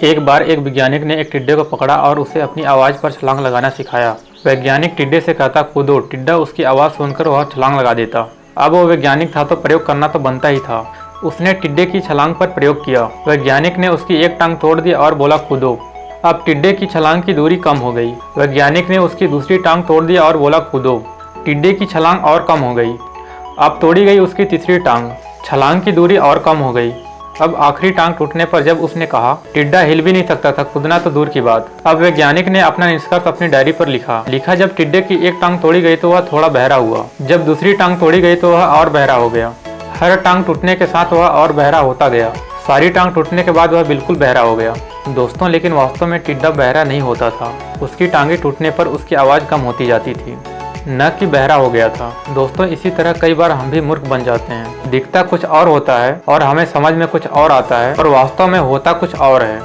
एक बार एक वैज्ञानिक ने एक टिड्डे को पकड़ा और उसे अपनी आवाज़ पर छलांग लगाना सिखाया। वैज्ञानिक टिड्डे से कहता कूदो, टिड्डा उसकी आवाज़ सुनकर वह छलांग लगा देता। अब वो वैज्ञानिक था तो प्रयोग करना तो बनता ही था। उसने टिड्डे की छलांग पर प्रयोग किया। वैज्ञानिक ने उसकी एक टांग तोड़ दी और बोला कूदो। अब टिड्डे की छलांग की दूरी कम हो गई। वैज्ञानिक ने उसकी दूसरी टांग तोड़ दी और बोला कूदो। टिड्डे की छलांग और कम हो गई। अब तोड़ी गई उसकी तीसरी टांग, छलांग की दूरी और कम हो गई। अब आखिरी टांग टूटने पर जब उसने कहा टिड्डा हिल भी नहीं सकता था, कूदना तो दूर की बात। अब वैज्ञानिक ने अपना निष्कर्ष अपनी डायरी पर लिखा जब टिड्डे की एक टांग तोड़ी गई तो वह थोड़ा बहरा हुआ, जब दूसरी टांग तोड़ी गई तो वह और बहरा हो गया। हर टांग टूटने के साथ वह और बहरा होता गया। सारी टांग टूटने के बाद वह बिल्कुल बहरा हो गया। दोस्तों, लेकिन वास्तव में टिड्डा बहरा नहीं होता था। उसकी टांगें टूटने पर उसकी आवाज़ कम होती जाती थी, न कि बहरा हो गया था। दोस्तों, इसी तरह कई बार हम भी मूर्ख बन जाते हैं। दिखता कुछ और होता है और हमें समझ में कुछ और आता है और वास्तव में होता कुछ और है।